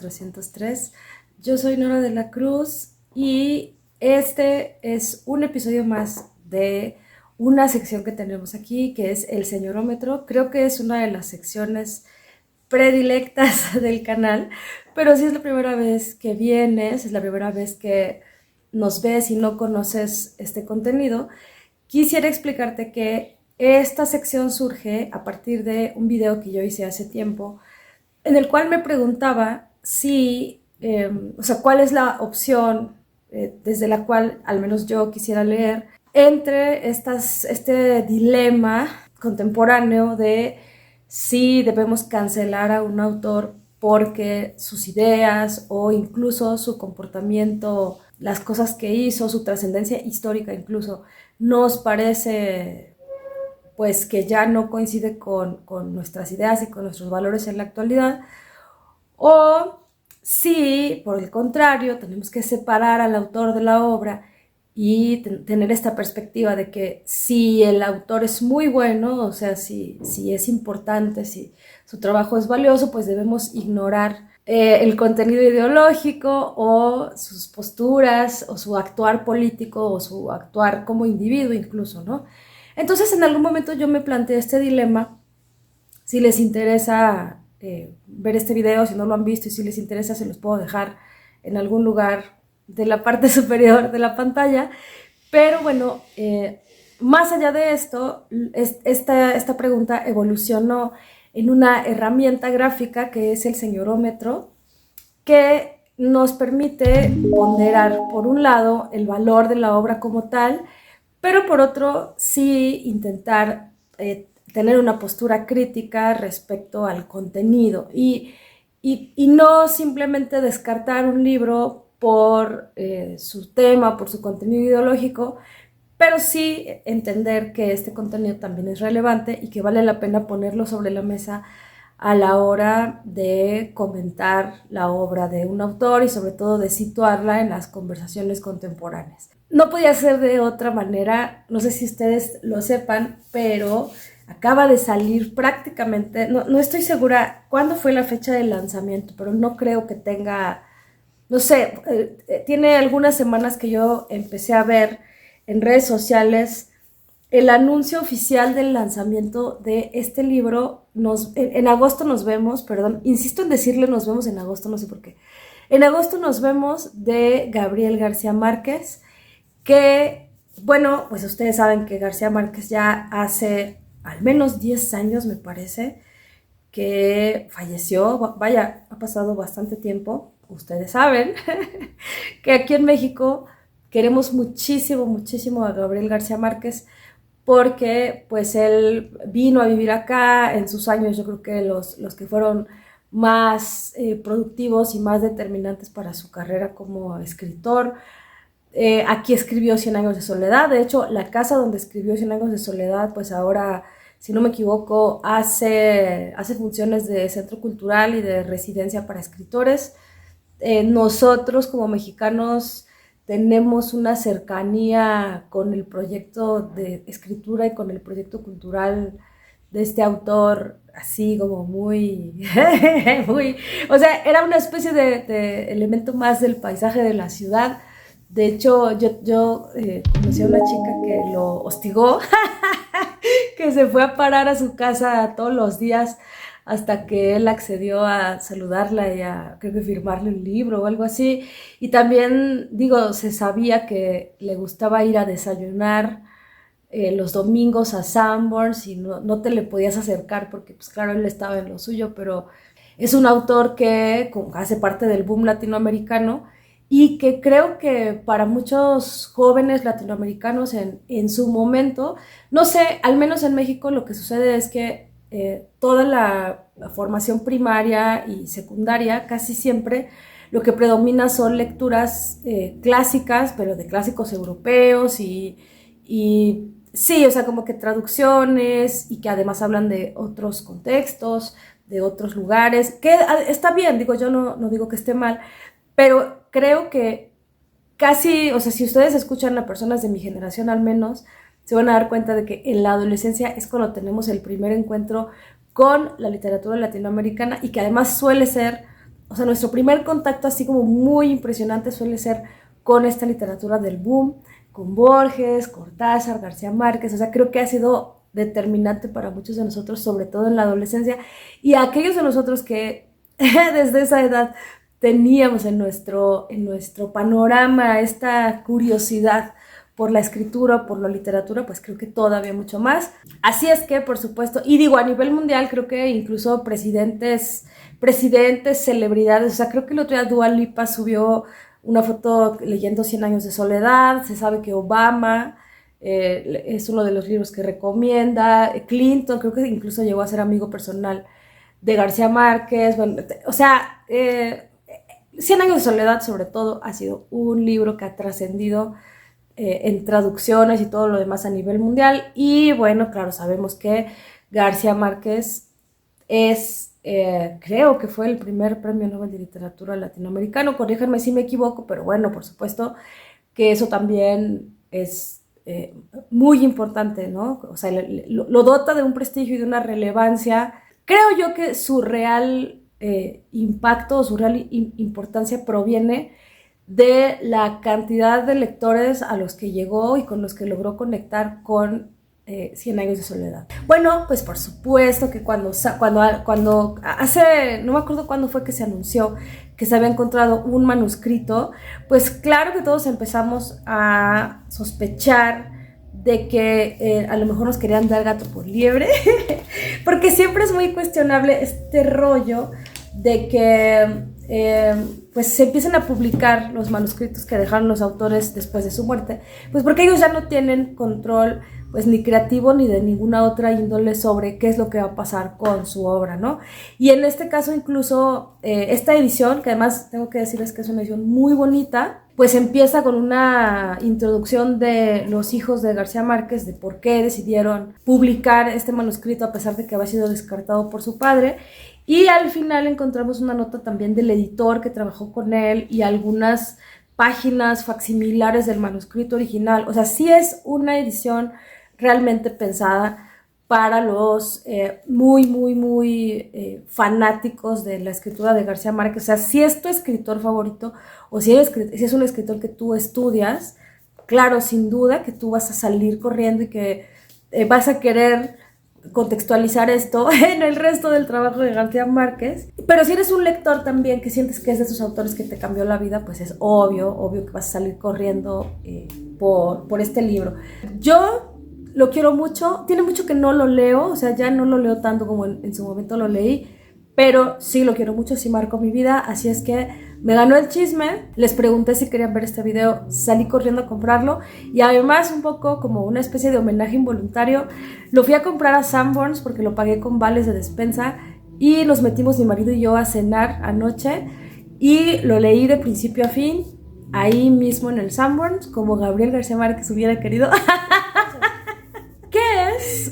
403. Yo soy Nora de la Cruz y este es un episodio más de una sección que tenemos aquí, que es el señorómetro. Creo que es una de las secciones predilectas del canal, pero si es la primera vez que vienes, es la primera vez que nos ves y no conoces este contenido, quisiera explicarte que esta sección surge a partir de un video que yo hice hace tiempo, en el cual me preguntaba si, cuál es la opción desde la cual al menos yo quisiera leer entre este dilema contemporáneo de si debemos cancelar a un autor porque sus ideas o incluso su comportamiento, las cosas que hizo, su trascendencia histórica incluso, nos parece pues que ya no coincide con nuestras ideas y con nuestros valores en la actualidad, o si, por el contrario, tenemos que separar al autor de la obra y tener esta perspectiva de que si el autor es muy bueno, o sea, si es importante, si su trabajo es valioso, pues debemos ignorar el contenido ideológico o sus posturas o su actuar político o su actuar como individuo incluso, ¿no? Entonces en algún momento yo me planteé este dilema. Si les interesa ver este video, si no lo han visto y si les interesa, se los puedo dejar en algún lugar de la parte superior de la pantalla. Pero bueno, más allá de esto, esta pregunta evolucionó en una herramienta gráfica que es el señorómetro, que nos permite ponderar, por un lado, el valor de la obra como tal, pero por otro, sí intentar tener una postura crítica respecto al contenido y no simplemente descartar un libro por su tema, por su contenido ideológico, pero sí entender que este contenido también es relevante y que vale la pena ponerlo sobre la mesa a la hora de comentar la obra de un autor y sobre todo de situarla en las conversaciones contemporáneas. No podía ser de otra manera, no sé si ustedes lo sepan, pero acaba de salir prácticamente, no estoy segura cuándo fue la fecha del lanzamiento, pero no creo que tenga, no sé, tiene algunas semanas que yo empecé a ver en redes sociales el anuncio oficial del lanzamiento de este libro. En agosto nos vemos, perdón, insisto en decirle nos vemos en agosto, no sé por qué. En agosto nos vemos, de Gabriel García Márquez, que, bueno, pues ustedes saben que García Márquez ya hace al menos 10 años, me parece, que falleció. Vaya, ha pasado bastante tiempo. Ustedes saben que aquí en México queremos muchísimo, muchísimo a Gabriel García Márquez, porque pues él vino a vivir acá en sus años, yo creo que los que fueron más productivos y más determinantes para su carrera como escritor. Aquí escribió Cien años de soledad. De hecho, la casa donde escribió Cien años de soledad, pues ahora, si no me equivoco, hace funciones de centro cultural y de residencia para escritores. Nosotros como mexicanos tenemos una cercanía con el proyecto de escritura y con el proyecto cultural de este autor, así como muy, muy, o sea, era una especie de elemento más del paisaje de la ciudad. De hecho, yo conocí a una chica que lo hostigó, que se fue a parar a su casa todos los días hasta que él accedió a saludarla y a, creo que firmarle un libro o algo así. Y también, digo, se sabía que le gustaba ir a desayunar los domingos a Sanborns y no te le podías acercar porque, pues claro, él estaba en lo suyo, pero es un autor que hace parte del boom latinoamericano y que creo que para muchos jóvenes latinoamericanos en su momento, no sé, al menos en México lo que sucede es que toda la formación primaria y secundaria casi siempre lo que predomina son lecturas clásicas, pero de clásicos europeos y sí, o sea, como que traducciones y que además hablan de otros contextos, de otros lugares, que está bien, digo, yo no digo que esté mal, pero creo que casi, o sea, si ustedes escuchan a personas de mi generación al menos, se van a dar cuenta de que en la adolescencia es cuando tenemos el primer encuentro con la literatura latinoamericana y que además suele ser o sea, nuestro primer contacto así como muy impresionante suele ser con esta literatura del boom, con Borges, Cortázar, García Márquez. O sea, creo que ha sido determinante para muchos de nosotros, sobre todo en la adolescencia, y aquellos de nosotros que desde esa edad teníamos en nuestro panorama esta curiosidad por la escritura, por la literatura, pues creo que todavía mucho más. Así es que, por supuesto, y digo, a nivel mundial, creo que incluso presidentes, celebridades, o sea, creo que el otro día Dua Lipa subió una foto leyendo 100 años de soledad. Se sabe que Obama es uno de los libros que recomienda, Clinton creo que incluso llegó a ser amigo personal de García Márquez. Bueno, o sea, 100 años de soledad sobre todo ha sido un libro que ha trascendido en traducciones y todo lo demás a nivel mundial. Y bueno, claro, sabemos que García Márquez es, creo que fue el primer premio Nobel de Literatura latinoamericano, corríjanme si me equivoco, pero bueno, por supuesto que eso también es muy importante, ¿no? O sea, lo dota de un prestigio y de una relevancia. Creo yo que su real impacto o su real importancia proviene de la cantidad de lectores a los que llegó y con los que logró conectar con 100 años de soledad. Bueno, pues por supuesto que cuando hace, no me acuerdo cuándo fue que se anunció que se había encontrado un manuscrito, pues claro que todos empezamos a sospechar de que a lo mejor nos querían dar gato por liebre, porque siempre es muy cuestionable este rollo de que pues se empiezan a publicar los manuscritos que dejaron los autores después de su muerte, pues porque ellos ya no tienen control pues ni creativo ni de ninguna otra índole sobre qué es lo que va a pasar con su obra, ¿no? Y en este caso incluso esta edición, que además tengo que decirles que es una edición muy bonita, pues empieza con una introducción de los hijos de García Márquez, de por qué decidieron publicar este manuscrito a pesar de que había sido descartado por su padre. Y al final encontramos una nota también del editor que trabajó con él y algunas páginas facsimilares del manuscrito original. O sea, sí es una edición realmente pensada para los muy fanáticos de la escritura de García Márquez. O sea, si es tu escritor favorito o si es un escritor que tú estudias, claro, sin duda que tú vas a salir corriendo y que vas a querer contextualizar esto en el resto del trabajo de García Márquez. Pero si eres un lector también que sientes que es de esos autores que te cambió la vida, pues es obvio que vas a salir corriendo por este libro. Yo lo quiero mucho, tiene mucho que no lo leo, o sea, ya no lo leo tanto como en su momento lo leí, pero sí lo quiero mucho, sí marcó mi vida, así es que me ganó el chisme, les pregunté si querían ver este video, salí corriendo a comprarlo y además un poco como una especie de homenaje involuntario, lo fui a comprar a Sanborns porque lo pagué con vales de despensa y nos metimos mi marido y yo a cenar anoche y lo leí de principio a fin, ahí mismo en el Sanborns, como Gabriel García Márquez hubiera querido.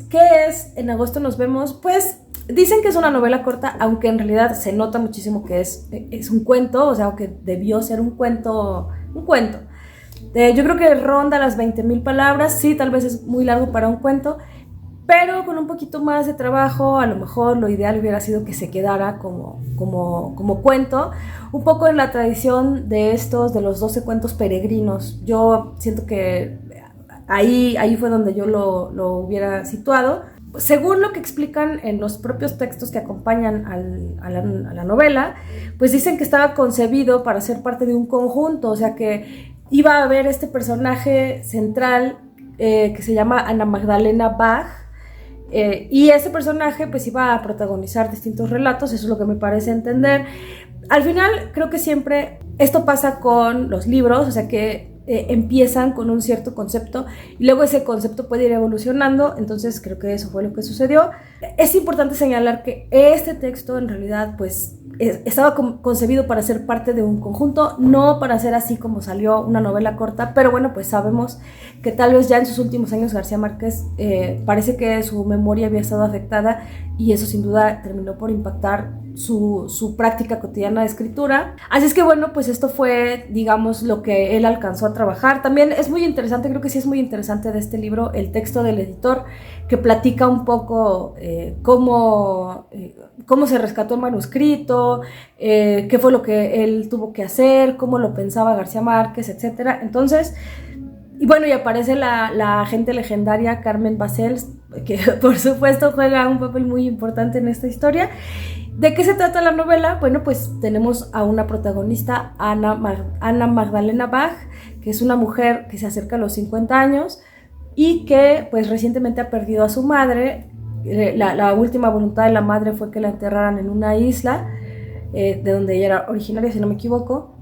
¿Qué es? En agosto nos vemos. Pues dicen que es una novela corta, aunque en realidad se nota muchísimo que es un cuento, o sea, aunque debió ser un cuento. Yo creo que ronda las 20,000 palabras, sí, tal vez es muy largo para un cuento, pero con un poquito más de trabajo, a lo mejor lo ideal hubiera sido que se quedara como cuento, un poco en la tradición de los 12 cuentos peregrinos. Yo siento que Ahí fue donde yo lo hubiera situado. Según lo que explican en los propios textos que acompañan a la novela, pues dicen que estaba concebido para ser parte de un conjunto, o sea que iba a haber este personaje central que se llama Ana Magdalena Bach, y ese personaje pues iba a protagonizar distintos relatos, eso es lo que me parece entender. Al final creo que siempre esto pasa con los libros, o sea que empiezan con un cierto concepto y luego ese concepto puede ir evolucionando, entonces creo que eso fue lo que sucedió. Es importante señalar que este texto en realidad pues estaba concebido para ser parte de un conjunto, no para ser así como salió una novela corta, pero bueno, pues sabemos que tal vez ya en sus últimos años García Márquez parece que su memoria había estado afectada y eso sin duda terminó por impactar su práctica cotidiana de escritura. Así es que bueno, pues esto fue, digamos, lo que él alcanzó a trabajar. También es muy interesante, creo que sí es muy interesante de este libro el texto del editor, que platica un poco cómo se rescató el manuscrito, qué fue lo que él tuvo que hacer, cómo lo pensaba García Márquez, etc. Entonces, y bueno, y aparece la agente legendaria Carmen Basels, que por supuesto juega un papel muy importante en esta historia. ¿De qué se trata la novela? Bueno, pues tenemos a una protagonista, Ana Magdalena Bach, que es una mujer que se acerca a los 50 años y que pues recientemente ha perdido a su madre. La última voluntad de la madre fue que la enterraran en una isla, de donde ella era originaria, si no me equivoco.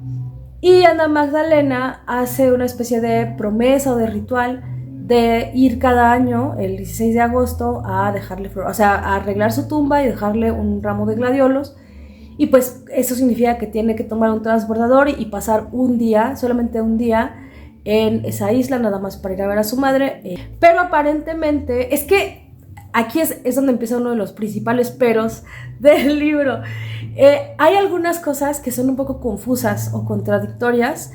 Y Ana Magdalena hace una especie de promesa o de ritual de ir cada año, el 16 de agosto, a dejarle flores, o sea, a arreglar su tumba y dejarle un ramo de gladiolos. Y pues eso significa que tiene que tomar un transbordador y pasar un día, solamente un día, en esa isla, nada más para ir a ver a su madre. Pero aparentemente, es que aquí es donde empieza uno de los principales peros del libro. Hay algunas cosas que son un poco confusas o contradictorias.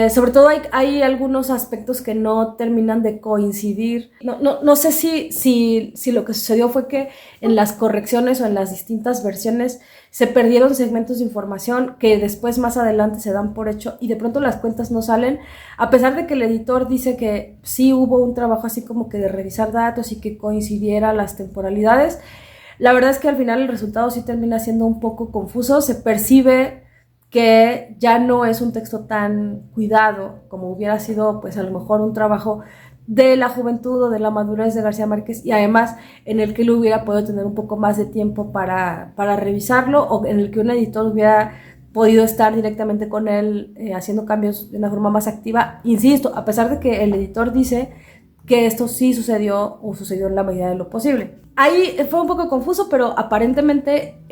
Sobre todo hay algunos aspectos que no terminan de coincidir. No sé si lo que sucedió fue que en las correcciones o en las distintas versiones se perdieron segmentos de información que después más adelante se dan por hecho y de pronto las cuentas no salen, a pesar de que el editor dice que sí hubo un trabajo así como que de revisar datos y que coincidiera las temporalidades. La verdad es que al final el resultado sí termina siendo un poco confuso, se percibe que ya no es un texto tan cuidado como hubiera sido pues a lo mejor un trabajo de la juventud o de la madurez de García Márquez, y además en el que él hubiera podido tener un poco más de tiempo para revisarlo, o en el que un editor hubiera podido estar directamente con él haciendo cambios de una forma más activa. Insisto, a pesar de que el editor dice que esto sí sucedió o sucedió en la medida de lo posible. Ahí fue un poco confuso, pero aparentemente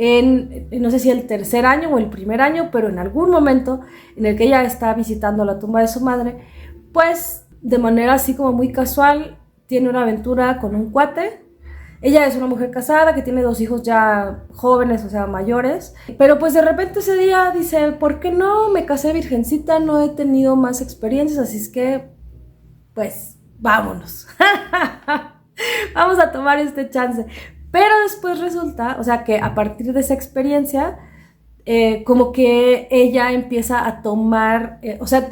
no sé si el tercer año o el primer año, pero en algún momento en el que ella está visitando la tumba de su madre, pues de manera así como muy casual tiene una aventura con un cuate. Ella es una mujer casada que tiene 2 hijos ya jóvenes, o sea, mayores, pero pues de repente ese día dice, ¿por qué no? Me casé virgencita, no he tenido más experiencias, así es que pues vámonos. Vamos a tomar este chance. Pero después resulta, o sea, que a partir de esa experiencia, como que ella empieza a tomar, o sea,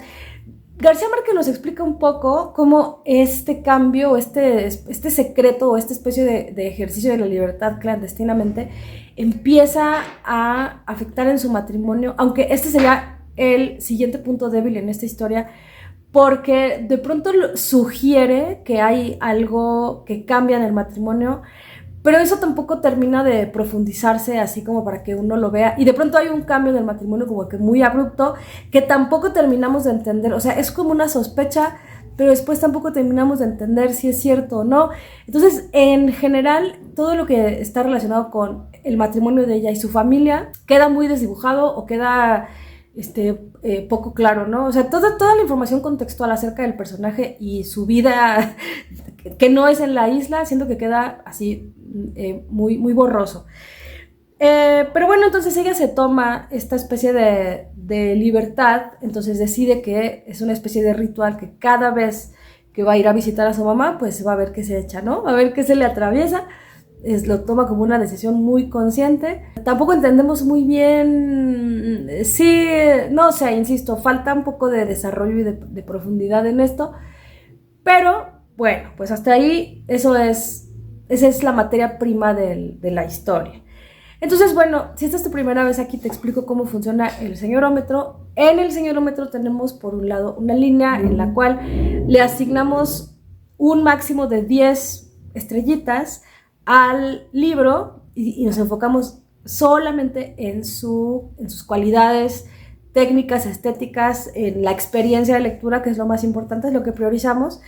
García Márquez nos explica un poco cómo este cambio, este secreto o esta especie de ejercicio de la libertad clandestinamente empieza a afectar en su matrimonio, aunque este sería el siguiente punto débil en esta historia, porque de pronto sugiere que hay algo que cambia en el matrimonio, pero eso tampoco termina de profundizarse así como para que uno lo vea, y de pronto hay un cambio en el matrimonio como que muy abrupto, que tampoco terminamos de entender, o sea, es como una sospecha, pero después tampoco terminamos de entender si es cierto o no. Entonces, en general, todo lo que está relacionado con el matrimonio de ella y su familia queda muy desdibujado o queda poco claro, ¿no? O sea, toda la información contextual acerca del personaje y su vida que no es en la isla, siento que queda así muy, muy borroso. Pero bueno, entonces ella se toma esta especie de libertad, entonces decide que es una especie de ritual que cada vez que va a ir a visitar a su mamá, pues va a ver qué se echa, ¿no? Va a ver qué se le atraviesa. Lo toma como una decisión muy consciente. Tampoco entendemos muy bien, sí, no sé, insisto, falta un poco de desarrollo y de profundidad en esto, pero bueno, pues hasta ahí esa es la materia prima de la historia. Entonces, bueno, si esta es tu primera vez aquí, te explico cómo funciona el señorómetro. En el señorómetro tenemos por un lado una línea en la cual le asignamos un máximo de 10 estrellitas al libro y nos enfocamos solamente en sus cualidades técnicas, estéticas, en la experiencia de lectura, que es lo más importante, es lo que priorizamos.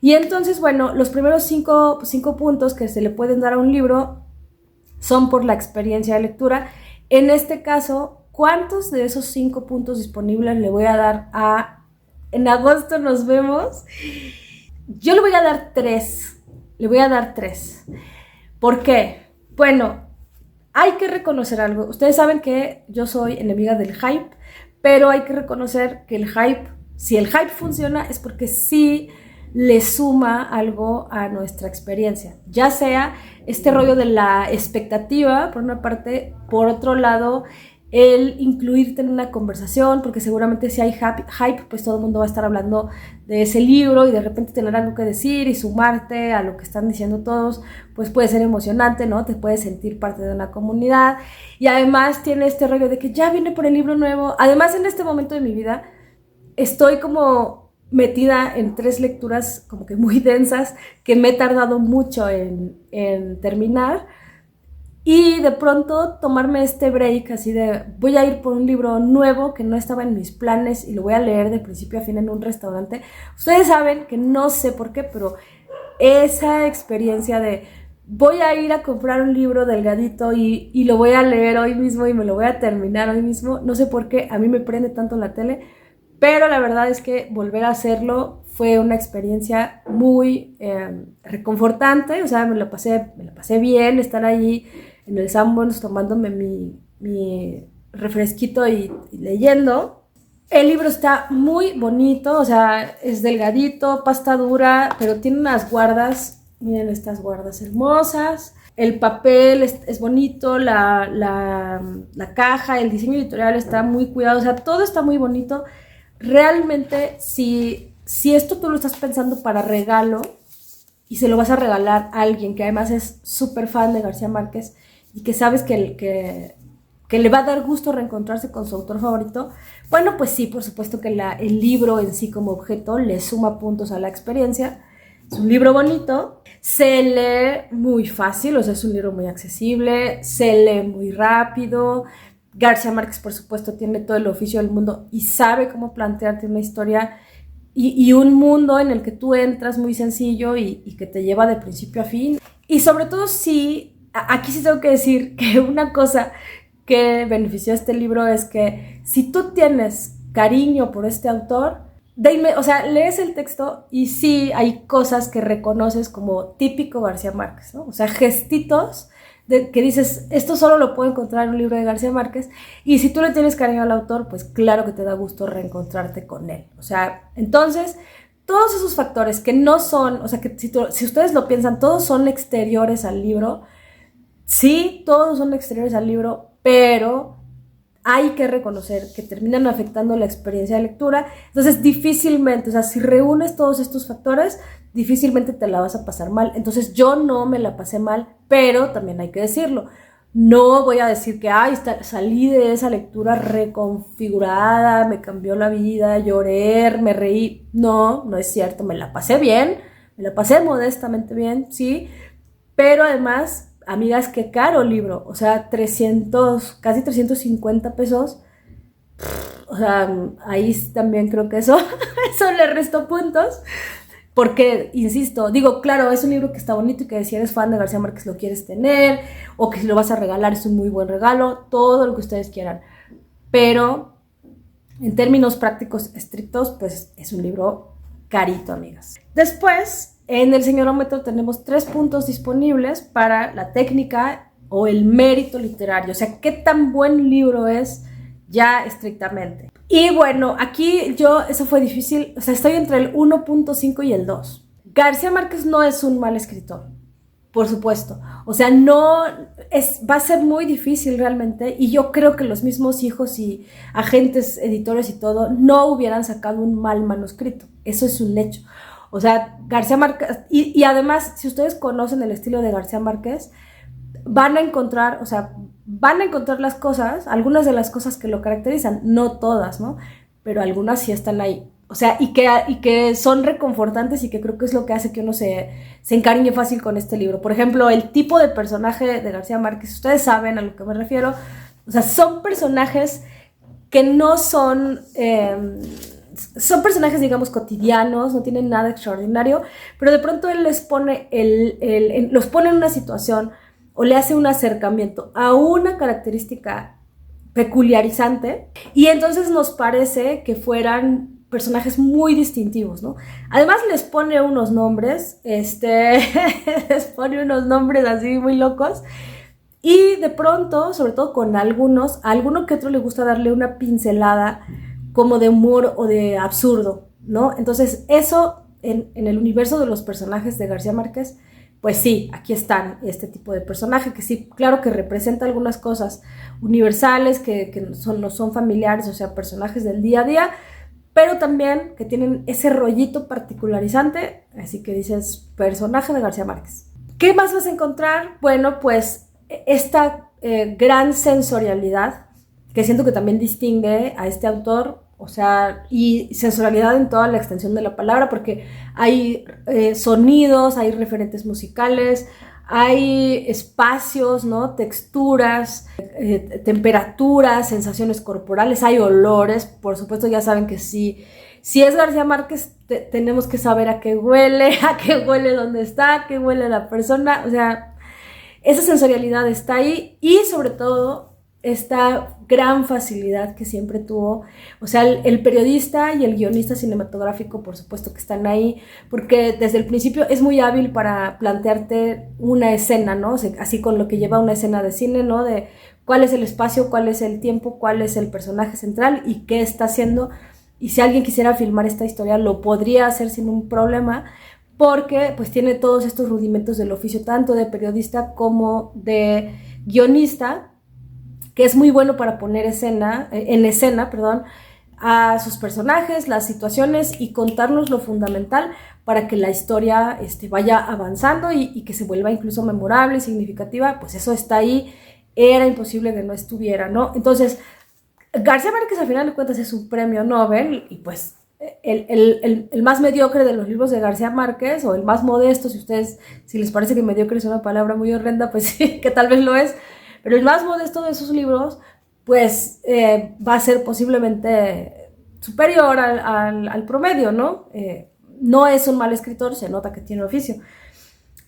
Y entonces, bueno, los primeros 5 puntos que se le pueden dar a un libro son por la experiencia de lectura. En este caso, ¿cuántos de esos 5 puntos disponibles le voy a dar a En agosto nos vemos? Yo le voy a dar 3. Le voy a dar 3. ¿Por qué? Bueno, hay que reconocer algo. Ustedes saben que yo soy enemiga del hype, pero hay que reconocer que el hype, si el hype funciona, es porque sí le suma algo a nuestra experiencia. Ya sea este rollo de la expectativa, por una parte, por otro lado, el incluirte en una conversación, porque seguramente si hay hype, pues todo el mundo va a estar hablando de ese libro y de repente tener algo que decir y sumarte a lo que están diciendo todos, pues puede ser emocionante, ¿no? Te puedes sentir parte de una comunidad y además tiene este rollo de que ya viene por el libro nuevo. Además, en este momento de mi vida estoy como metida en 3 lecturas como que muy densas que me he tardado mucho en terminar. Y de pronto tomarme este break así de voy a ir por un libro nuevo que no estaba en mis planes y lo voy a leer de principio a fin en un restaurante. Ustedes saben que no sé por qué, pero esa experiencia de voy a ir a comprar un libro delgadito y lo voy a leer hoy mismo y me lo voy a terminar hoy mismo, no sé por qué, a mí me prende tanto la tele, pero la verdad es que volver a hacerlo fue una experiencia muy reconfortante, o sea, me la pasé bien, estar allí en el Sanborns tomándome mi refresquito y leyendo. El libro está muy bonito, o sea, es delgadito, pasta dura, pero tiene unas guardas, miren estas guardas hermosas. El papel es bonito, la caja, el diseño editorial está muy cuidado, o sea, todo está muy bonito. Realmente, si esto tú lo estás pensando para regalo y se lo vas a regalar a alguien que además es súper fan de García Márquez y que sabes que le va a dar gusto reencontrarse con su autor favorito, bueno, pues sí, por supuesto que el libro en sí como objeto le suma puntos a la experiencia. Es un libro bonito, se lee muy fácil, o sea, es un libro muy accesible, se lee muy rápido. García Márquez, por supuesto, tiene todo el oficio del mundo y sabe cómo plantearte una historia y un mundo en el que tú entras muy sencillo y que te lleva de principio a fin. Y sobre todo aquí sí tengo que decir que una cosa que benefició a este libro es que si tú tienes cariño por este autor, o sea, lees el texto y sí hay cosas que reconoces como típico García Márquez, ¿no? O sea, gestitos que dices, esto solo lo puedo encontrar en un libro de García Márquez, y si tú le tienes cariño al autor, pues claro que te da gusto reencontrarte con él. O sea, entonces, todos esos factores que no son, o sea, que si ustedes lo piensan, todos son exteriores al libro, sí, todos son exteriores al libro, pero hay que reconocer que terminan afectando la experiencia de lectura. Entonces difícilmente, o sea, si reúnes todos estos factores, difícilmente te la vas a pasar mal. Entonces yo no me la pasé mal, pero también hay que decirlo. No voy a decir que salí de esa lectura reconfigurada, me cambió la vida, lloré, me reí. No, no es cierto, me la pasé bien, me la pasé modestamente bien, sí, pero además, amigas, qué caro libro, o sea, 300, casi 350 pesos, o sea, ahí también creo que eso le restó puntos, porque, insisto, digo, claro, es un libro que está bonito y que si eres fan de García Márquez lo quieres tener, o que si lo vas a regalar es un muy buen regalo, todo lo que ustedes quieran, pero en términos prácticos estrictos, pues es un libro carito, amigas. Después, en el señorómetro tenemos 3 puntos disponibles para la técnica o el mérito literario, o sea, qué tan buen libro es ya estrictamente. Y bueno, aquí eso fue difícil, o sea, estoy entre el 1.5 y el 2. García Márquez no es un mal escritor, por supuesto, o sea, va a ser muy difícil realmente, y yo creo que los mismos hijos y agentes, editores y todo, no hubieran sacado un mal manuscrito, eso es un hecho. O sea, García Márquez, y además, si ustedes conocen el estilo de García Márquez, van a encontrar las cosas, algunas de las cosas que lo caracterizan, no todas, ¿no? Pero algunas sí están ahí. O sea, y que son reconfortantes y que creo que es lo que hace que uno se encariñe fácil con este libro. Por ejemplo, el tipo de personaje de García Márquez, ustedes saben a lo que me refiero, o sea, son personajes que no son... son personajes, digamos, cotidianos, no tienen nada extraordinario, pero de pronto él los pone en una situación o le hace un acercamiento a una característica peculiarizante y entonces nos parece que fueran personajes muy distintivos, ¿no? Además les pone unos nombres, les pone unos nombres así muy locos Y de pronto, sobre todo con algunos, a alguno que otro le gusta darle una pincelada como de humor o de absurdo, ¿no? Entonces eso en el universo de los personajes de García Márquez, pues sí, aquí están este tipo de personaje que sí, claro que representa algunas cosas universales que no son familiares, o sea, personajes del día a día, pero también que tienen ese rollito particularizante, así que dices, personaje de García Márquez. ¿Qué más vas a encontrar? Bueno, pues esta gran sensorialidad que siento que también distingue a este autor, o sea, y sensorialidad en toda la extensión de la palabra, porque hay sonidos, hay referentes musicales, hay espacios, ¿no? Texturas, temperaturas, sensaciones corporales, hay olores, por supuesto ya saben que sí. Si es García Márquez, tenemos que saber a qué huele dónde está, a qué huele la persona, o sea, esa sensorialidad está ahí y sobre todo esta gran facilidad que siempre tuvo, o sea, el periodista y el guionista cinematográfico, por supuesto que están ahí, porque desde el principio es muy hábil para plantearte una escena, ¿no? O sea, así con lo que lleva una escena de cine, ¿no? De cuál es el espacio, cuál es el tiempo, cuál es el personaje central y qué está haciendo. Y si alguien quisiera filmar esta historia, lo podría hacer sin un problema, porque pues tiene todos estos rudimentos del oficio, tanto de periodista como de guionista, que es muy bueno para poner en escena, a sus personajes, las situaciones y contarnos lo fundamental para que la historia vaya avanzando y que se vuelva incluso memorable y significativa. Pues eso está ahí, era imposible que no estuviera, ¿no? Entonces, García Márquez al final de cuentas es un premio Nobel y pues el más mediocre de los libros de García Márquez, o el más modesto, si les parece que mediocre es una palabra muy horrenda, pues sí, que tal vez lo es, pero el más modesto de esos libros, pues va a ser posiblemente superior al promedio, ¿no? No es un mal escritor, se nota que tiene oficio.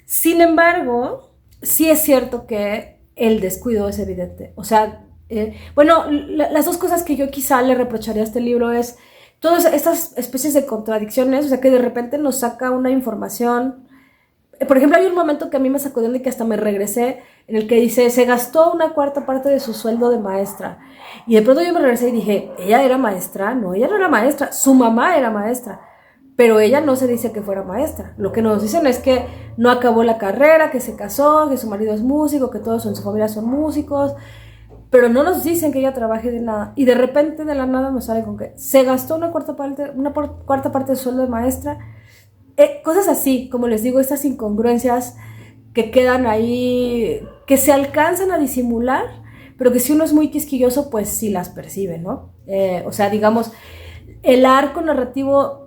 Sin embargo, sí es cierto que el descuido es evidente. O sea, bueno, las dos cosas que yo quizá le reprocharía a este libro es todas estas especies de contradicciones, o sea, que de repente nos saca una información. Por ejemplo, hay un momento que a mí me sacudió y que hasta me regresé, en el que dice, se gastó una cuarta parte de su sueldo de maestra. Y de pronto yo me regresé y dije, ¿ella era maestra? No, ella no era maestra, su mamá era maestra. Pero ella no se dice que fuera maestra. Lo que nos dicen es que no acabó la carrera, que se casó, que su marido es músico, que todos en su familia son músicos. Pero no nos dicen que ella trabaje de nada. Y de repente, de la nada, nos sale con que se gastó una cuarta parte de su sueldo de maestra. Cosas así, como les digo, estas incongruencias que quedan ahí, que se alcanzan a disimular, pero que si uno es muy quisquilloso, pues sí las percibe, ¿no? O sea, digamos, el arco narrativo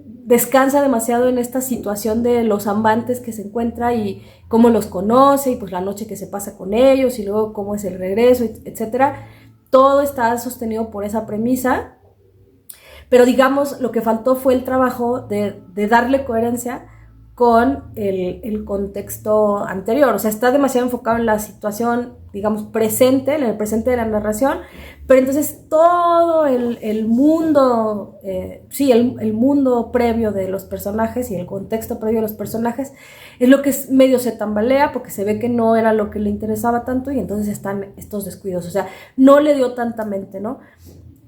descansa demasiado en esta situación de los amantes que se encuentra y cómo los conoce, y pues la noche que se pasa con ellos, y luego cómo es el regreso, etcétera. Todo está sostenido por esa premisa. Pero digamos, lo que faltó fue el trabajo de darle coherencia con el contexto anterior. O sea, está demasiado enfocado en la situación, digamos, presente, en el presente de la narración, pero entonces todo el mundo, el mundo previo de los personajes y el contexto previo de los personajes es lo que medio se tambalea, porque se ve que no era lo que le interesaba tanto y entonces están estos descuidos. O sea, no le dio tanta mente, ¿no?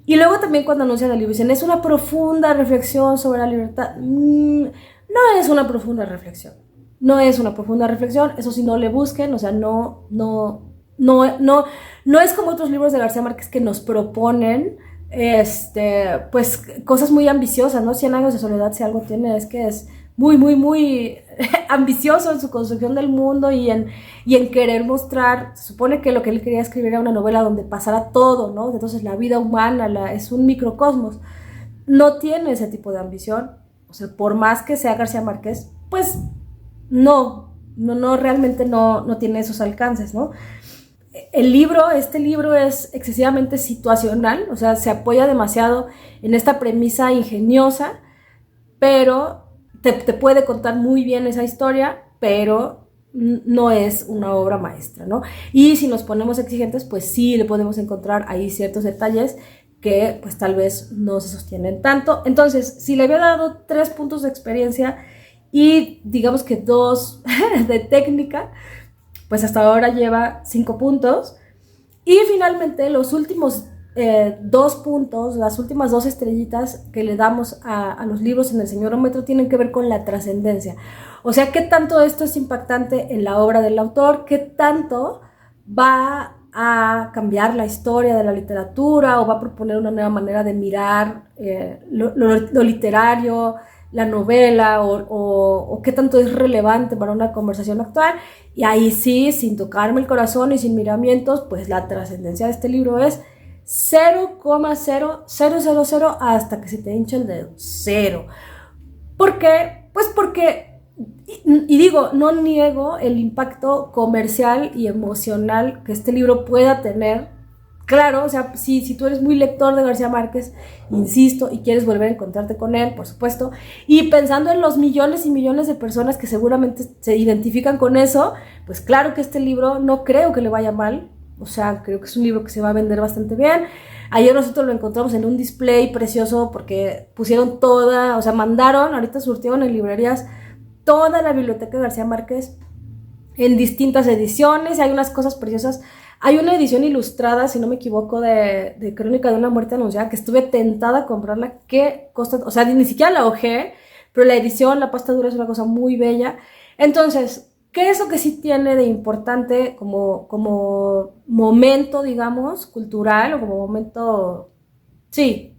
Y luego también cuando anuncian el libro dicen, es una profunda reflexión sobre la libertad. No es una profunda reflexión. No es una profunda reflexión. Eso sí, no le busquen. O sea, no es como otros libros de García Márquez que nos proponen pues cosas muy ambiciosas, ¿no? 100 años de soledad, si algo tiene, es que es muy, muy, muy ambicioso en su construcción del mundo y en querer mostrar. Se supone que lo que él quería escribir era una novela donde pasara todo, ¿no? Entonces la vida humana es un microcosmos. No tiene ese tipo de ambición. O sea, por más que sea García Márquez, pues no, realmente no tiene esos alcances, ¿no? Este libro es excesivamente situacional, o sea, se apoya demasiado en esta premisa ingeniosa, pero te puede contar muy bien esa historia, pero no es una obra maestra, ¿no? Y si nos ponemos exigentes, pues sí le podemos encontrar ahí ciertos detalles que pues tal vez no se sostienen tanto. Entonces, si le había dado 3 puntos de experiencia y digamos que 2 de técnica, pues hasta ahora lleva 5 puntos. Y finalmente los últimos 2 puntos, las últimas 2 estrellitas que le damos a los libros en el señorómetro tienen que ver con la trascendencia. O sea, qué tanto esto es impactante en la obra del autor, qué tanto va a cambiar la historia de la literatura o va a proponer una nueva manera de mirar lo literario, la novela o qué tanto es relevante para una conversación actual. Y ahí sí, sin tocarme el corazón y sin miramientos, pues la trascendencia de este libro es 0,0000 hasta que se te hincha el dedo, 0. ¿Por qué? Pues porque, y digo, no niego el impacto comercial y emocional que este libro pueda tener. Claro, o sea, si tú eres muy lector de García Márquez, insisto, y quieres volver a encontrarte con él, por supuesto, y pensando en los millones y millones de personas que seguramente se identifican con eso, pues claro que este libro no creo que le vaya mal. O sea, creo que es un libro que se va a vender bastante bien. Ayer nosotros lo encontramos en un display precioso porque pusieron toda, o sea, mandaron, ahorita surtieron en librerías toda la biblioteca de García Márquez en distintas ediciones. Hay unas cosas preciosas. Hay una edición ilustrada, si no me equivoco, de Crónica de una muerte anunciada, que estuve tentada a comprarla. ¿Qué costa? O sea, ni siquiera la hojeé, pero la edición, la pasta dura es una cosa muy bella. Entonces, ¿qué es lo que sí tiene de importante como momento, digamos, cultural o como momento, sí,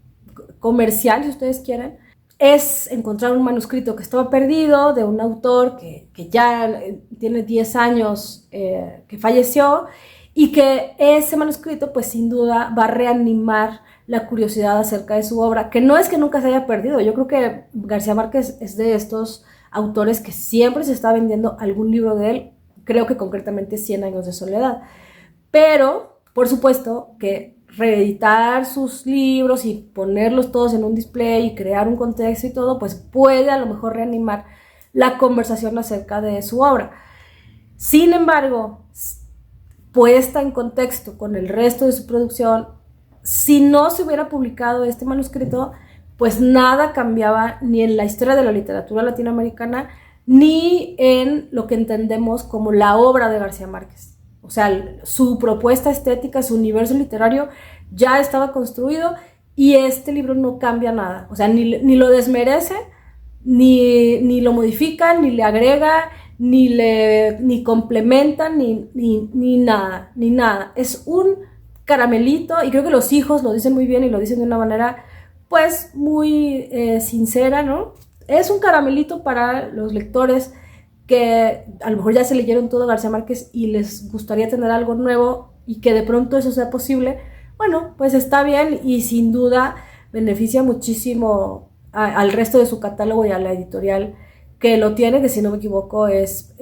comercial, si ustedes quieren? Es encontrar un manuscrito que estaba perdido de un autor que ya tiene 10 años que falleció y que ese manuscrito pues sin duda va a reanimar la curiosidad acerca de su obra, que no es que nunca se haya perdido. Yo creo que García Márquez es de estos autores que siempre se está vendiendo algún libro de él, creo que concretamente 100 años de soledad. Pero, por supuesto, que reeditar sus libros y ponerlos todos en un display y crear un contexto y todo, pues puede a lo mejor reanimar la conversación acerca de su obra. Sin embargo, puesta en contexto con el resto de su producción, si no se hubiera publicado este manuscrito, pues nada cambiaba ni en la historia de la literatura latinoamericana ni en lo que entendemos como la obra de García Márquez. O sea, su propuesta estética, su universo literario ya estaba construido y este libro no cambia nada. O sea, ni lo desmerece, ni lo modifica, ni le agrega, ni complementa, ni nada. Es un caramelito, y creo que los hijos lo dicen muy bien y lo dicen de una manera pues muy sincera, ¿no? Es un caramelito para los lectores que a lo mejor ya se leyeron todo García Márquez y les gustaría tener algo nuevo y que de pronto eso sea posible. Bueno, pues está bien y sin duda beneficia muchísimo al resto de su catálogo y a la editorial que lo tiene, que si no me equivoco es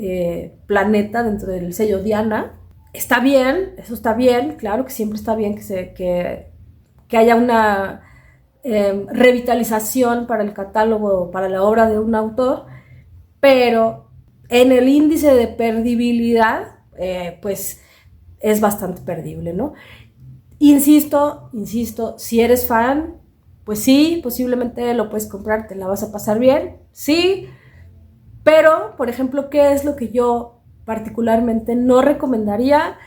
Planeta dentro del sello Diana. Está bien, eso está bien, claro que siempre está bien que haya una revitalización para el catálogo, para la obra de un autor, pero en el índice de perdibilidad, pues es bastante perdible, ¿no? Insisto, si eres fan, pues sí, posiblemente lo puedes comprar, te la vas a pasar bien, sí, pero, por ejemplo, ¿qué es lo que yo particularmente no recomendaría?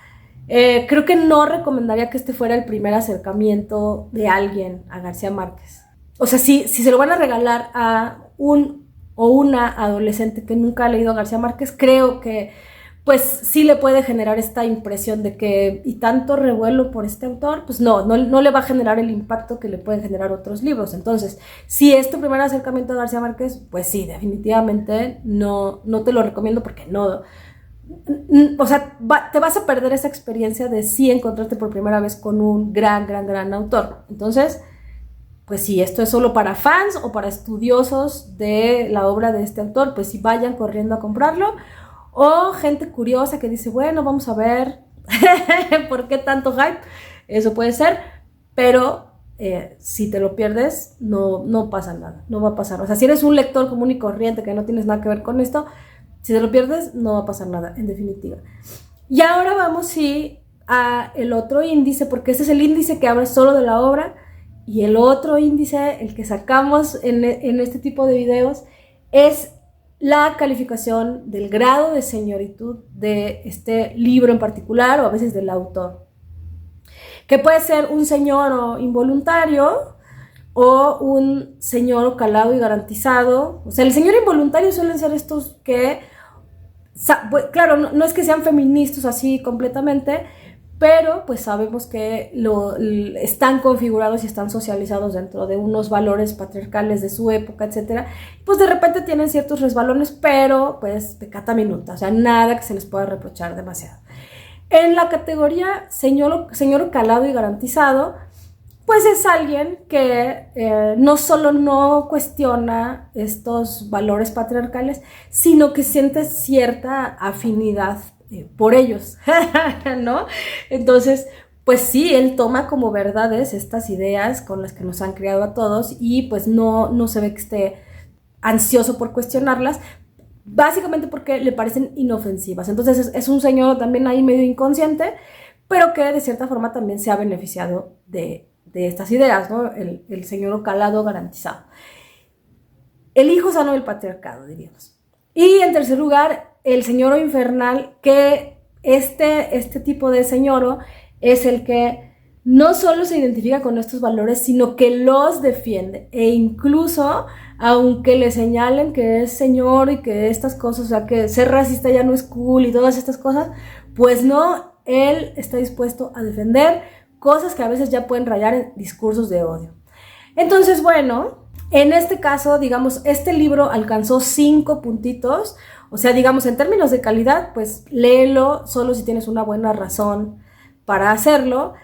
Creo que no recomendaría que este fuera el primer acercamiento de alguien a García Márquez. O sea, si se lo van a regalar a un o una adolescente que nunca ha leído a García Márquez, creo que pues sí le puede generar esta impresión de que y tanto revuelo por este autor, pues no le va a generar el impacto que le pueden generar otros libros. Entonces, si es tu primer acercamiento a García Márquez, pues sí, definitivamente no te lo recomiendo porque no... O sea, te vas a perder esa experiencia de sí encontrarte por primera vez con un gran autor. Entonces, pues si esto es solo para fans o para estudiosos de la obra de este autor, pues sí vayan corriendo a comprarlo. O gente curiosa que dice, bueno, vamos a ver por qué tanto hype. Eso puede ser, pero si te lo pierdes, no pasa nada, no va a pasar. O sea, si eres un lector común y corriente que no tienes nada que ver con esto, si te lo pierdes, no va a pasar nada, en definitiva. Y ahora vamos sí a el otro índice, porque este es el índice que habla solo de la obra, y el otro índice, el que sacamos en este tipo de videos, es la calificación del grado de señoritud de este libro en particular, o a veces del autor, que puede ser un señor involuntario o un señor calado y garantizado. O sea, el señor involuntario suelen ser estos que, claro, no es que sean feministas así completamente, pero pues sabemos que están configurados y están socializados dentro de unos valores patriarcales de su época, etcétera. Pues de repente tienen ciertos resbalones, pero pues peccata minuta, o sea, nada que se les pueda reprochar demasiado. En la categoría señor calado y garantizado, pues es alguien que no solo no cuestiona estos valores patriarcales, sino que siente cierta afinidad por ellos, ¿no? Entonces, pues sí, él toma como verdades estas ideas con las que nos han criado a todos y pues no se ve que esté ansioso por cuestionarlas, básicamente porque le parecen inofensivas. Entonces es un señor también ahí medio inconsciente, pero que de cierta forma también se ha beneficiado de estas ideas, ¿no? El señor calado garantizado. El hijo sano del patriarcado, diríamos. Y en tercer lugar, el señoro infernal, que este tipo de señoro es el que no solo se identifica con estos valores, sino que los defiende. E incluso, aunque le señalen que es señor y que estas cosas, o sea, que ser racista ya no es cool y todas estas cosas, pues no, él está dispuesto a defender cosas que a veces ya pueden rayar en discursos de odio. Entonces, bueno, en este caso, digamos, este libro alcanzó 5 puntitos, o sea, digamos, en términos de calidad, pues léelo solo si tienes una buena razón para hacerlo.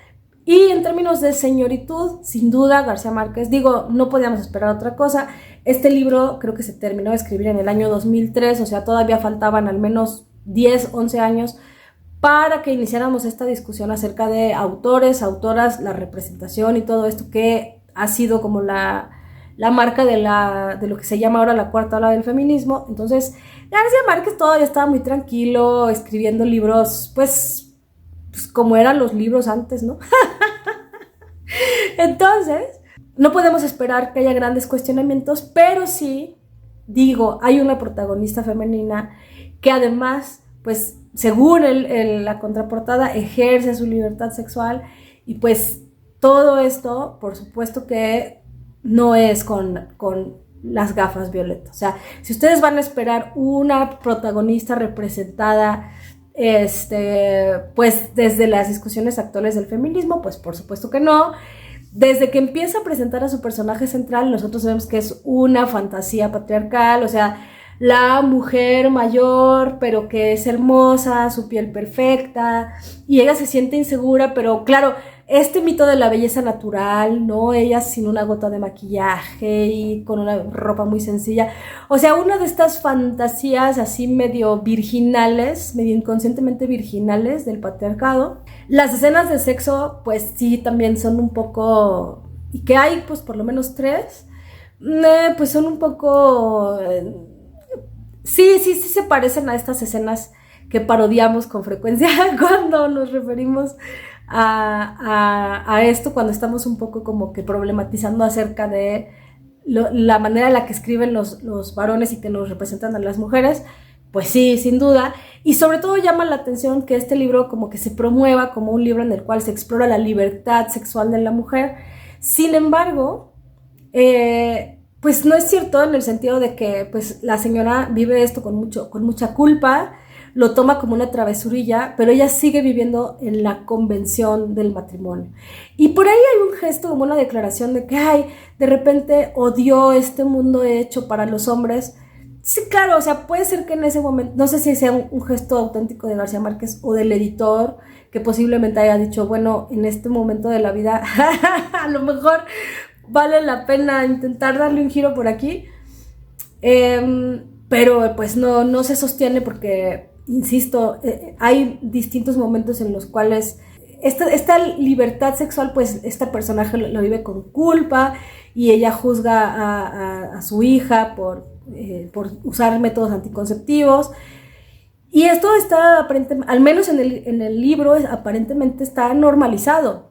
Y en términos de señoritud, sin duda, García Márquez, digo, no podíamos esperar otra cosa. Este libro creo que se terminó de escribir en el año 2003, o sea, todavía faltaban al menos 10, 11 años para que iniciáramos esta discusión acerca de autores, autoras, la representación y todo esto que ha sido como la marca de lo que se llama ahora la cuarta ola del feminismo. Entonces, García Márquez todavía estaba muy tranquilo, escribiendo libros, pues como eran los libros antes, ¿no? Entonces, no podemos esperar que haya grandes cuestionamientos, pero sí, digo, hay una protagonista femenina que además, pues, según la contraportada, ejerce su libertad sexual y pues todo esto, por supuesto que no es con las gafas violetas. O sea, si ustedes van a esperar una protagonista representada pues desde las discusiones actuales del feminismo, pues por supuesto que no. Desde que empieza a presentar a su personaje central, nosotros vemos que es una fantasía patriarcal, o sea, la mujer mayor, pero que es hermosa, su piel perfecta, y ella se siente insegura, pero claro, este mito de la belleza natural, ¿no? Ella sin una gota de maquillaje y con una ropa muy sencilla. O sea, una de estas fantasías así medio virginales, medio inconscientemente virginales del patriarcado. Las escenas de sexo, pues sí, también son un poco... Y que hay, pues, por lo menos 3. Pues son un poco... Sí se parecen a estas escenas que parodiamos con frecuencia cuando nos referimos a esto, cuando estamos un poco como que problematizando acerca de la manera en la que escriben los varones y que nos representan a las mujeres. Pues sí, sin duda. Y sobre todo llama la atención que este libro como que se promueva como un libro en el cual se explora la libertad sexual de la mujer. Sin embargo, pues no es cierto en el sentido de que pues la señora vive esto con mucha culpa, lo toma como una travesurilla, pero ella sigue viviendo en la convención del matrimonio. Y por ahí hay un gesto, como una declaración de que, ay, de repente odió este mundo hecho para los hombres. Sí, claro, o sea, puede ser que en ese momento, no sé si sea un gesto auténtico de García Márquez o del editor, que posiblemente haya dicho, bueno, en este momento de la vida, a lo mejor vale la pena intentar darle un giro por aquí. Pero pues no se sostiene porque, insisto, hay distintos momentos en los cuales esta libertad sexual, pues este personaje lo vive con culpa y ella juzga a su hija por usar métodos anticonceptivos. Y esto está, al menos en el libro, aparentemente está normalizado.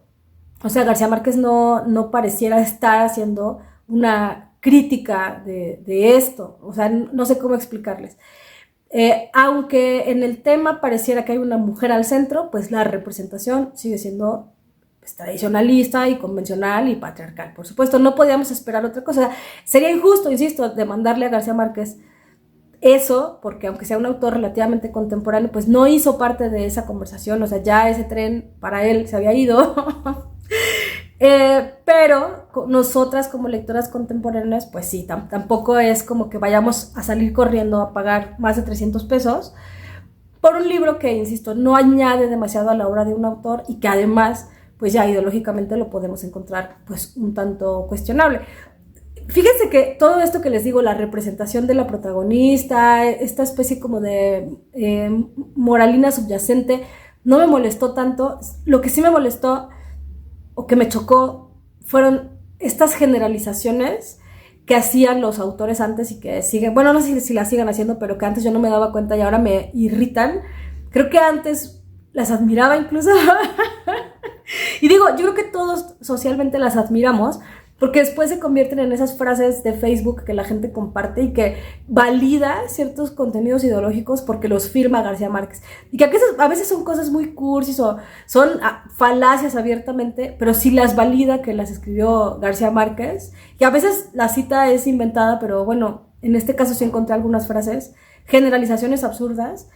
O sea, García Márquez no pareciera estar haciendo una crítica de esto, o sea, no sé cómo explicarles. Aunque en el tema pareciera que hay una mujer al centro, pues la representación sigue siendo pues, tradicionalista y convencional y patriarcal. Por supuesto, no podíamos esperar otra cosa. Sería injusto, insisto, demandarle a García Márquez eso, porque aunque sea un autor relativamente contemporáneo, pues no hizo parte de esa conversación, o sea, ya ese tren para él se había ido. Pero nosotras como lectoras contemporáneas, pues sí, tampoco es como que vayamos a salir corriendo a pagar más de 300 pesos por un libro que, insisto, no añade demasiado a la obra de un autor y que además, pues ya ideológicamente lo podemos encontrar pues un tanto cuestionable. Fíjense que todo esto que les digo, la representación de la protagonista, esta especie como de moralina subyacente, no me molestó tanto. Lo que sí me molestó o que me chocó fueron estas generalizaciones que hacían los autores antes y que siguen, bueno, no sé si las sigan haciendo, pero que antes yo no me daba cuenta y ahora me irritan. Creo que antes las admiraba incluso. Y digo, yo creo que todos socialmente las admiramos, porque después se convierten en esas frases de Facebook que la gente comparte y que valida ciertos contenidos ideológicos porque los firma García Márquez. Y que a veces son cosas muy cursis o son falacias abiertamente, pero sí las valida que las escribió García Márquez. Y a veces la cita es inventada, pero bueno, en este caso sí encontré algunas frases, generalizaciones absurdas,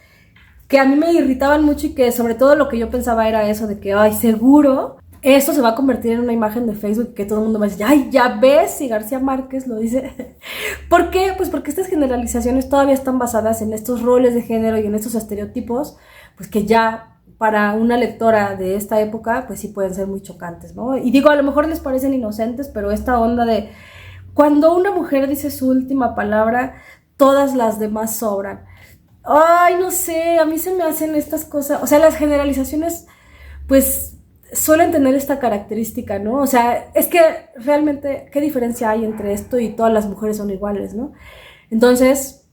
que a mí me irritaban mucho y que sobre todo lo que yo pensaba era eso de que, ay, seguro esto se va a convertir en una imagen de Facebook que todo el mundo va a decir, ay, ya ves si García Márquez lo dice. ¿Por qué? Pues porque estas generalizaciones todavía están basadas en estos roles de género y en estos estereotipos, pues que ya para una lectora de esta época, pues sí pueden ser muy chocantes, ¿no? Y digo, a lo mejor les parecen inocentes, pero esta onda de cuando una mujer dice su última palabra, todas las demás sobran. Ay, no sé, a mí se me hacen estas cosas, o sea, las generalizaciones, pues suelen tener esta característica, ¿no? O sea, es que realmente, ¿qué diferencia hay entre esto y todas las mujeres son iguales, ¿no? Entonces,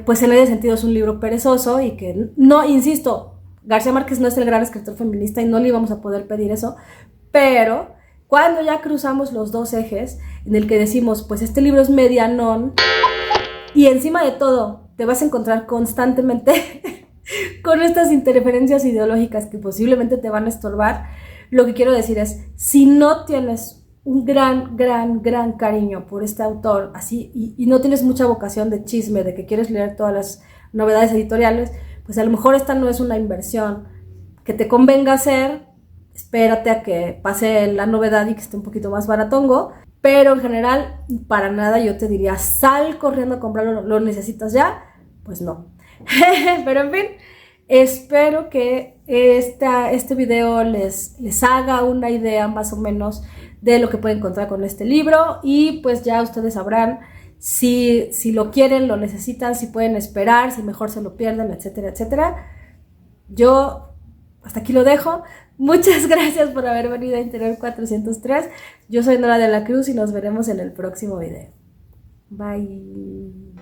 pues en ese sentido es un libro perezoso y que, no, insisto, García Márquez no es el gran escritor feminista y no le íbamos a poder pedir eso, pero cuando ya cruzamos los dos ejes en el que decimos, pues este libro es medianón y encima de todo te vas a encontrar constantemente con estas interferencias ideológicas que posiblemente te van a estorbar, lo que quiero decir es, si no tienes un gran cariño por este autor, así, y no tienes mucha vocación de chisme, de que quieres leer todas las novedades editoriales, pues a lo mejor esta no es una inversión que te convenga hacer, espérate a que pase la novedad y que esté un poquito más baratongo, pero en general, para nada yo te diría, sal corriendo a comprarlo, ¿lo necesitas ya? Pues no. Pero en fin, espero que este video les haga una idea más o menos de lo que pueden encontrar con este libro y pues ya ustedes sabrán si lo quieren, lo necesitan, si pueden esperar, si mejor se lo pierden, etcétera, etcétera. Yo hasta aquí lo dejo. Muchas gracias por haber venido a Interior 403. Yo soy Nora de la Cruz y nos veremos en el próximo video. Bye.